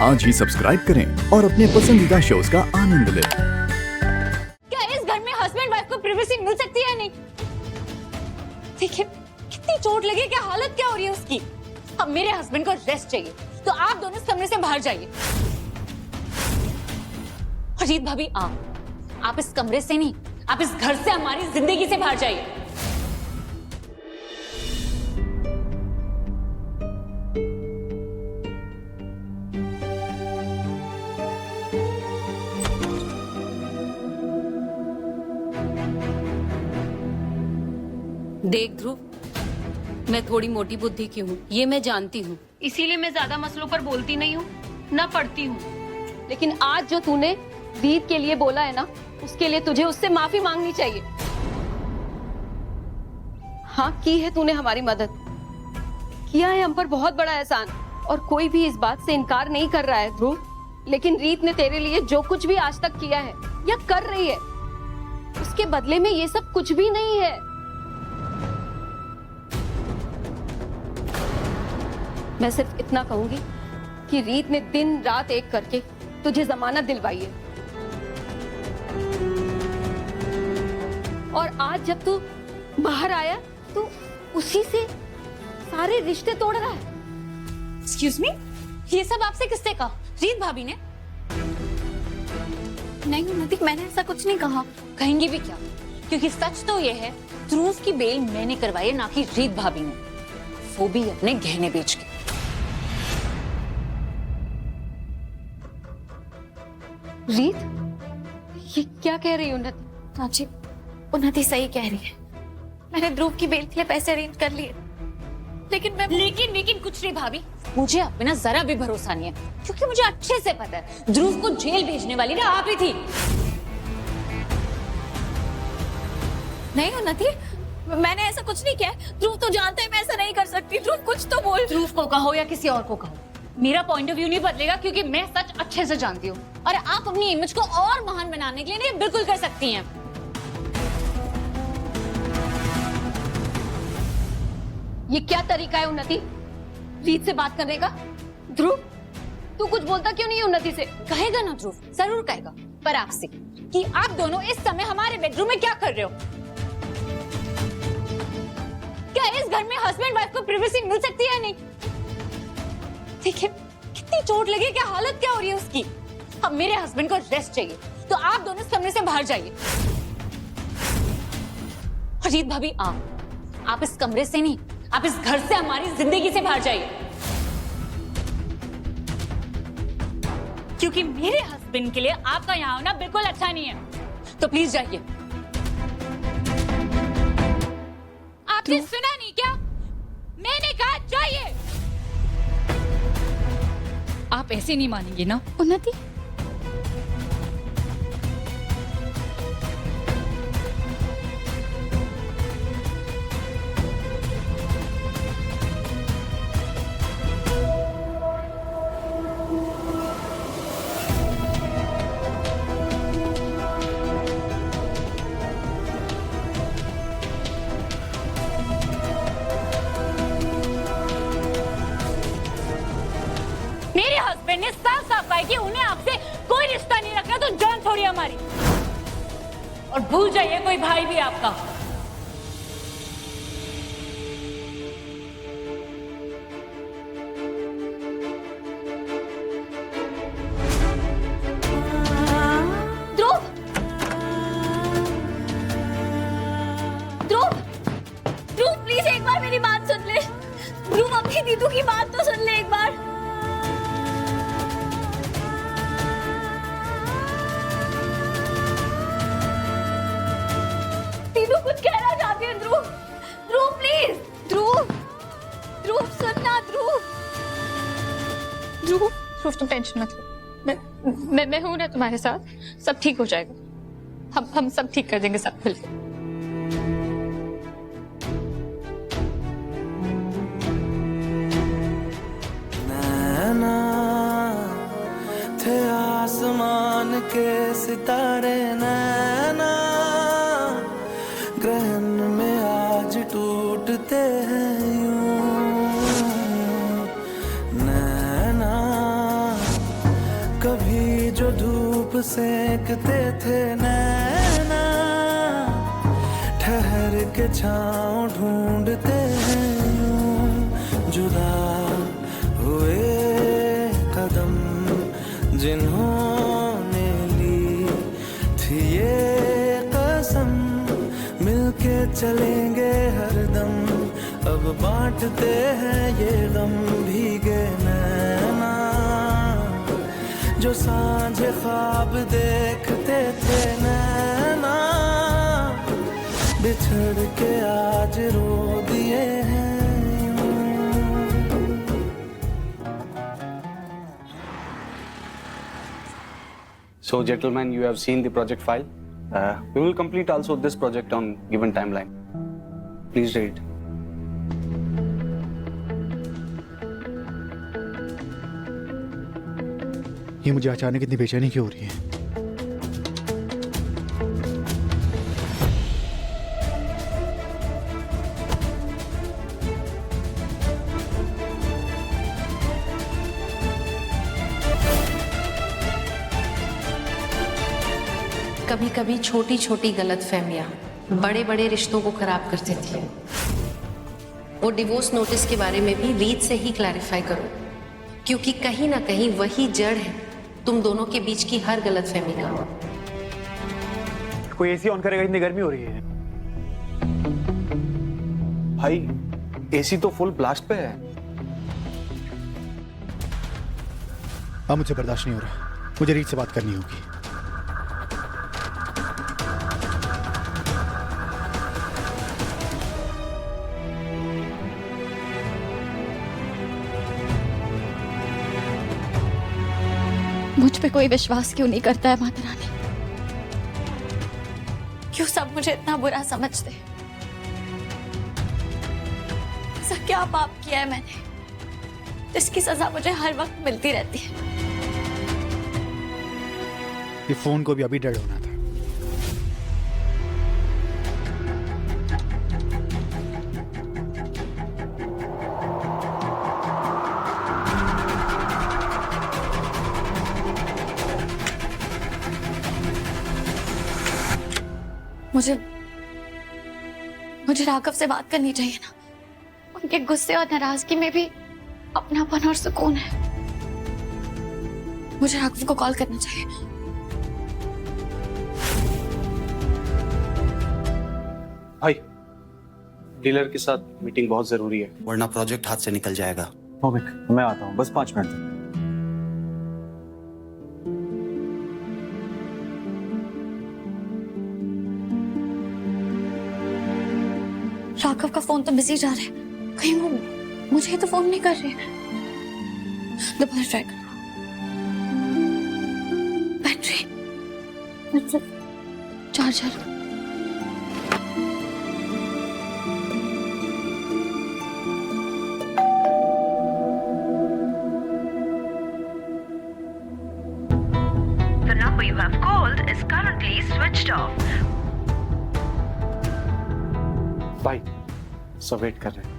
आज ही सब्सक्राइब करें और अपने पसंदीदा शोज का आनंद लें। क्या इस घर में हस्बैंड वाइफ को प्राइवेसी मिल सकती है? नहीं। देखिए कितनी चोट लगी, क्या हालत क्या हो रही है उसकी। अब मेरे हस्बैंड को रेस्ट चाहिए, तो आप दोनों इस कमरे से बाहर जाइए। अजीत भाभी, आप इस कमरे से नहीं, आप इस घर से, हमारी जिंदगी से बाहर जाइए। देख ध्रुव, मैं थोड़ी मोटी बुद्धि की हूँ, ये मैं जानती हूँ। इसीलिए मैं ज्यादा मसलों पर बोलती नहीं हूँ, ना पढ़ती हूँ। लेकिन आज जो तूने दीद के लिए बोला है ना, उसके लिए तुझे उससे माफी मांगनी चाहिए। हाँ, की है तूने हमारी मदद, किया है हम पर बहुत बड़ा एहसान, और कोई भी इस बात से इनकार नहीं कर रहा है ध्रुव। लेकिन रीत ने तेरे लिए जो कुछ भी आज तक किया है या कर रही है, उसके बदले में ये सब कुछ भी नहीं है। मैं सिर्फ इतना कहूंगी कि रीत ने दिन रात एक करके तुझे जमानत दिलवाई है, और आज जब तू बाहर आया तो उसी से सारे रिश्ते तोड़ रहा है। एक्सक्यूज मी, ये सब आपसे किसने कहा? रीत भाभी ने? नहीं उन्नति, मैंने ऐसा कुछ नहीं कहा। कहेंगी भी क्या, क्योंकि सच तो ये है ध्रुव की बेल मैंने करवाई है, ना कि रीत भाभी ने, वो भी अपने गहने बेच के। रीत, ये क्या कह रही है उन्नति? चाची, उन्नति सही कह रही है। मैंने ध्रुव की बेल के लिए पैसे अरेंज कर लिए, लेकिन कुछ नहीं भाभी, मुझे आप पे ना जरा भी भरोसा नहीं है, क्योंकि मुझे अच्छे से पता है ध्रुव को जेल भेजने वाली ना आप ही थी। नहीं उन्नति, मैंने ऐसा कुछ नहीं किया। ध्रुव तो जानता है मैं ऐसा नहीं कर सकती। ध्रुव कुछ तो बोल। ध्रुव को कहो या किसी और को कहो, मेरा पॉइंट ऑफ व्यू नहीं बदलेगा, क्योंकि मैं सच अच्छे से जानती हूँ, और आप अपनी इमेज को और महान बनाने के लिए नहीं बिल्कुल कर सकती हैं। ये क्या तरीका है उन्नति रीत से बात करने का? ध्रुव, तू कुछ बोलता क्यों नहीं है उन्नति से? कहेगा ना ध्रुव, जरूर कहेगा, पर आपसे कि आप दोनों इस समय हमारे बेडरूम में क्या कर रहे हो। क्या इस घर में हस्बैंड वाइफ को प्राइवेसी मिल सकती है? नहीं। देखिए कितनी चोट लगी, क्या हालत क्या हो रही है उसकी। अब मेरे हस्बैंड को रेस्ट चाहिए, तो आप दोनों इस कमरे से बाहर जाइए। अजीत भाभी, आप इस कमरे से नहीं, आप इस घर से, हमारी जिंदगी से बाहर जाइए, क्योंकि मेरे हस्बैंड के लिए आपका यहाँ होना बिल्कुल अच्छा नहीं है। तो प्लीज जाइए। आपने सुना नहीं क्या? मैंने कहा जाइए। आप ऐसे नहीं मानेंगे ना उन्नति, मेरे हस्बैंड ने साफ साफ कहा कि उन्हें आपसे कोई रिश्ता नहीं रखना, तो जान छोड़िए हमारी, और भूल जाइए कोई भाई भी आपका। ध्रुव, ध्रुव, ध्रुव प्लीज एक बार मेरी बात सुन ले। ध्रुव, अपनी दीदू की बात तो सुन ले एक बार। दीदू कुछ कहना चाहती है। ध्रुव, ध्रुव प्लीज, ध्रुव, ध्रुव सुनना। ध्रुव, ध्रुव, तुम टेंशन मत लो, मैं हूं ना तुम्हारे साथ, सब ठीक हो जाएगा। हम सब ठीक कर देंगे, सब मिलकर। नैना थे आसमान के सितारे, नैना ग्रहण में आज टूटते हैं यूं। नैना जो धूप सेकते थे नैना, ठहर के छाँव ढूंढते हैं यूं जुदा हुए कदम जिन्होंने ली थी ये कसम, मिलके चलेंगे हरदम, अब बांटते हैं ये गम। भीगे नैना जो सांझे ख्वाब देखते थे नैना, बिछड़ के आज रो दिए हैं। So, gentlemen, you have seen the project file. We will complete also this project on given timeline. Please read. ये मुझे अचानक इतनी बेचैनी क्यों हो रही है? कभी कभी छोटी छोटी गलतफहमियां बड़े बड़े रिश्तों को खराब कर देती है। वो डिवोर्स नोटिस के बारे में भी रीत से ही क्लैरिफाई करो, क्योंकि कहीं ना कहीं वही जड़ है तुम दोनों के बीच की हर गलतफहमी का। कोई एसी ऑन करेगा, इतनी गर्मी हो रही है। भाई एसी तो फुल ब्लास्ट पे है। अब मुझे बर्दाश्त नहीं हो रहा, मुझे रीत से बात करनी होगी। मुझ पे कोई विश्वास क्यों नहीं करता है माता रानी? क्यों सब मुझे इतना बुरा समझते? ऐसा क्या पाप किया है मैंने जिसकी सजा मुझे हर वक्त मिलती रहती है? ये फोन को भी अभी डेड होना था। मुझे राघव से बात करनी चाहिए ना। उनके गुस्से और नाराजगी में भी अपनापन और सुकून है। मुझे राघव को कॉल करना चाहिए। भाई डीलर के साथ मीटिंग बहुत जरूरी है, वरना प्रोजेक्ट हाथ से निकल जाएगा। मैं आता हूँ, बस 5 मिनट। राघव का फोन तो बिजी जा रहा है, कहीं वो मुझे तो फोन नहीं कर रहे। दोबारा ट्राई करो। Battery charger. The number you have called is currently switched off. भाई सब वेट कर रहे हैं।